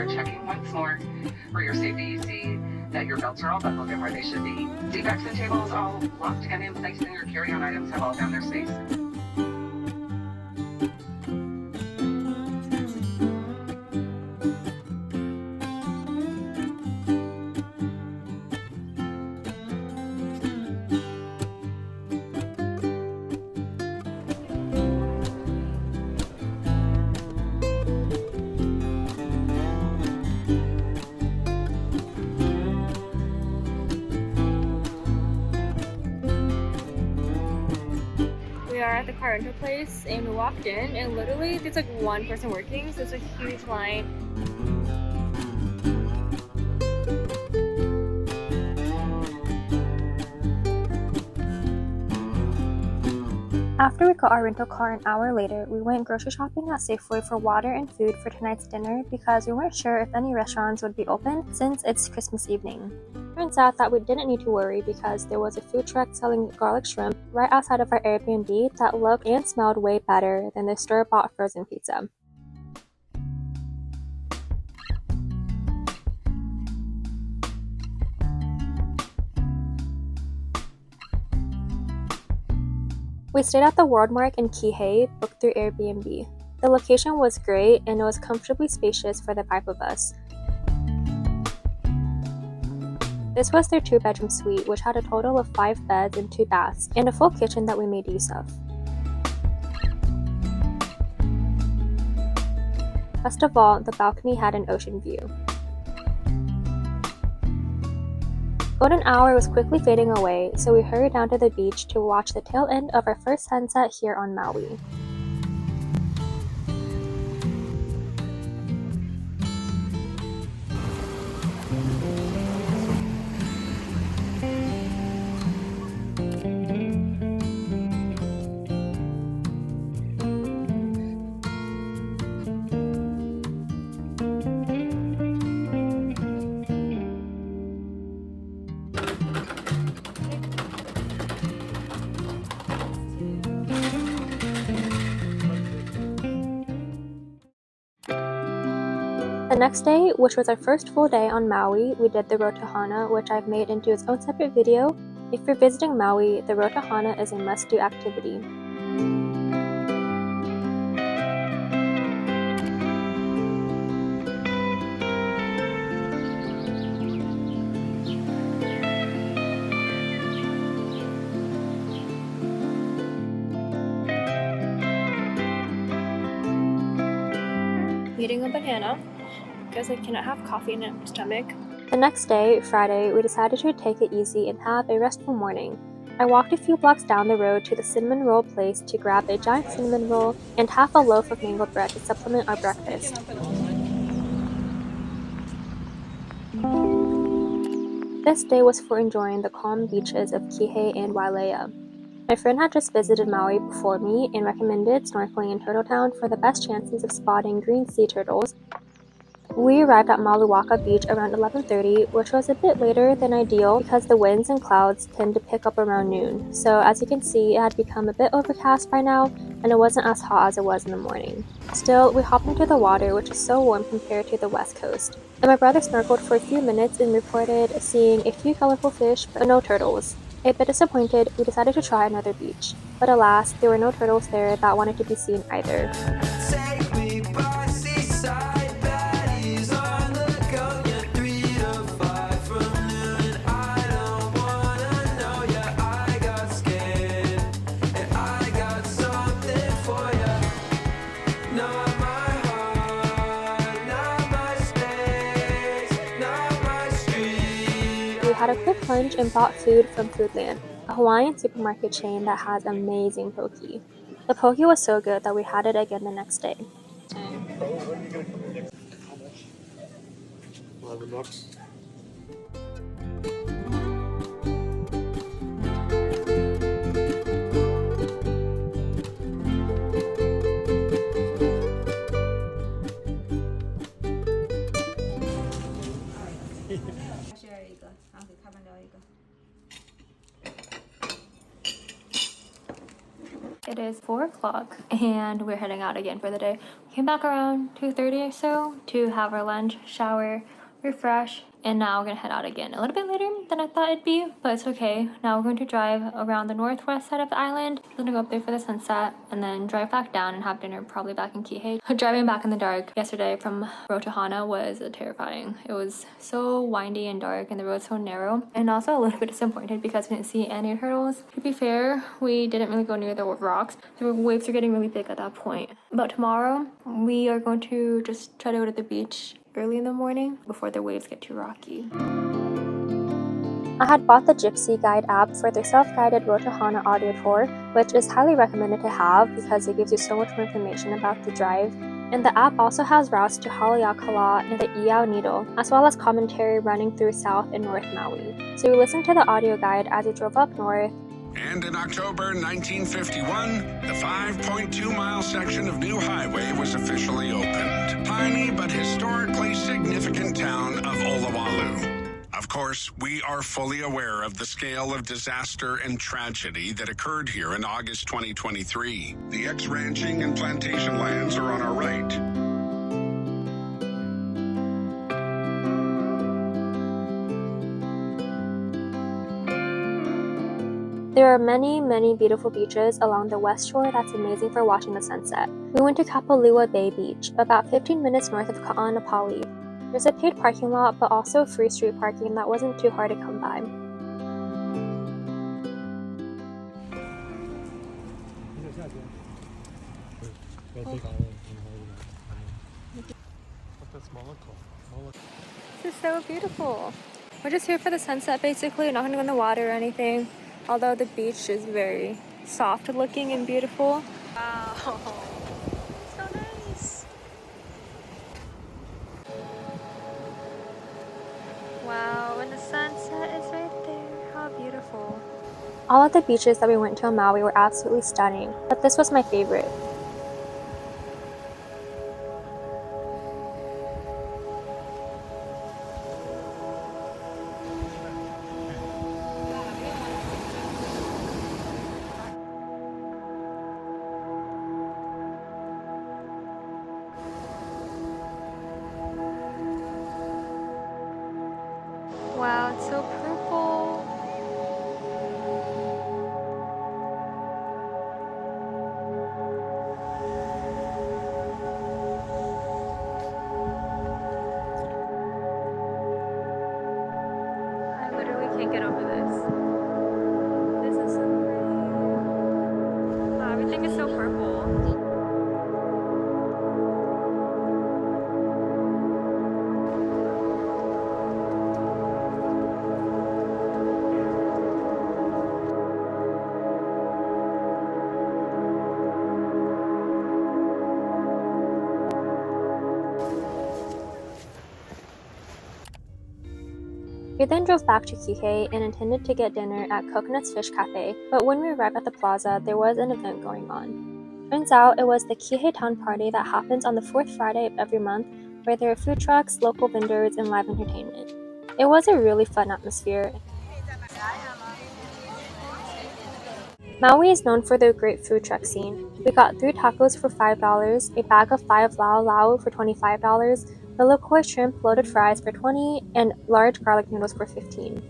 are checking once more. For your safety, you see that your belts are all buckled in where they should be. Seat backs and tables all locked and in place, and your carry-on items have all found their space. We are at the car rental place and we walked in and literally there's like one person working, so it's a huge line. After we got our rental car an hour later, we went grocery shopping at Safeway for water and food for tonight's dinner because we weren't sure if any restaurants would be open since it's Christmas evening. Turns out that we didn't need to worry because there was a food truck selling garlic shrimp right outside of our Airbnb that looked and smelled way better than the store-bought frozen pizza. We stayed at the WorldMark in Kihei, booked through Airbnb. The location was great and it was comfortably spacious for the 5 of us. This was their 2-bedroom suite, which had a total of 5 beds and 2 baths, and a full kitchen that we made use of. Best of all, the balcony had an ocean view. Golden hour was quickly fading away, so we hurried down to the beach to watch the tail end of our first sunset here on Maui. The next day, which was our first full day on Maui, we did the road to Hana, which I've made into its own separate video. If you're visiting Maui, the road to Hana is a must-do activity. Eating a banana because I cannot have coffee in an empty stomach. The next day, Friday, we decided to take it easy and have a restful morning. I walked a few blocks down the road to the cinnamon roll place to grab a giant cinnamon roll and half a loaf of mango bread to supplement our breakfast. This day was for enjoying the calm beaches of Kihei and Wailea. My friend had just visited Maui before me and recommended snorkeling in Turtletown for the best chances of spotting green sea turtles. We arrived at Maluaka Beach around 11:30, which was a bit later than ideal because the winds and clouds tend to pick up around noon. So as you can see, it had become a bit overcast by now and it wasn't as hot as it was in the morning. Still, we hopped into the water, which is so warm compared to the west coast. And my brother snorkeled for a few minutes and reported seeing a few colorful fish but no turtles. A bit disappointed, we decided to try another beach. But alas, there were no turtles there that wanted to be seen either. We had a quick lunch and bought food from Foodland, a Hawaiian supermarket chain that has amazing poke. The poke was so good that we had it again the next day. $11. It is 4 o'clock and we're heading out again for the day. We came back around 2:30 or so to have our lunch, shower, refresh, and now we're gonna head out again a little bit later than I thought it'd be, but it's okay. Now we're going to drive around the northwest side of the island. We're gonna go up there for the sunset and then drive back down and have dinner probably back in Kihei. Driving back in the dark yesterday from To Hana was terrifying. It was so windy and dark and the road so narrow, and also a little bit disappointed because we didn't see any turtles. To be fair, we didn't really go near the rocks. The waves are getting really big at that point. But tomorrow we are going to just try to go to the beach early in the morning before the waves get too rocky. I had bought the Gypsy guide app for their self-guided Road to Hana audio tour, which is highly recommended to have because it gives you so much more information about the drive. And the app also has routes to Haleakala and the Iao Needle, as well as commentary running through South and North Maui. So we listened to the audio guide as we drove up north. And in October 1951, the 5.2-mile section of new highway was officially opened. Tiny but historically significant town of Uluwatu. Of course, we are fully aware of the scale of disaster and tragedy that occurred here in August 2023. The ex-ranching and plantation lands are on our right. There are many beautiful beaches along the west shore that's amazing for watching the sunset. We went to Kapalua Bay Beach, about 15 minutes north of Ka'anapali. There's a paid parking lot, but also free street parking that wasn't too hard to come by. This is so beautiful. We're just here for the sunset basically, not gonna go in the water or anything. Although the beach is very soft looking and beautiful. Wow, so nice. Wow, and the sunset is right there. How beautiful. All of the beaches that we went to on Maui were absolutely stunning, but this was my favorite. Wow, it's so purple. I literally can't get over this. This is so pretty. Wow, everything is so purple. We then drove back to Kihei and intended to get dinner at Coconut's Fish Cafe, but when we arrived at the plaza, there was an event going on. Turns out it was the Kihei Town Party that happens on the 4th Friday of every month, where there are food trucks, local vendors, and live entertainment. It was a really fun atmosphere. Maui is known for their great food truck scene. We got 3 tacos for $5, a bag of 5 lau lau for $25, the lokoi shrimp loaded fries for $20, and large garlic noodles for $15.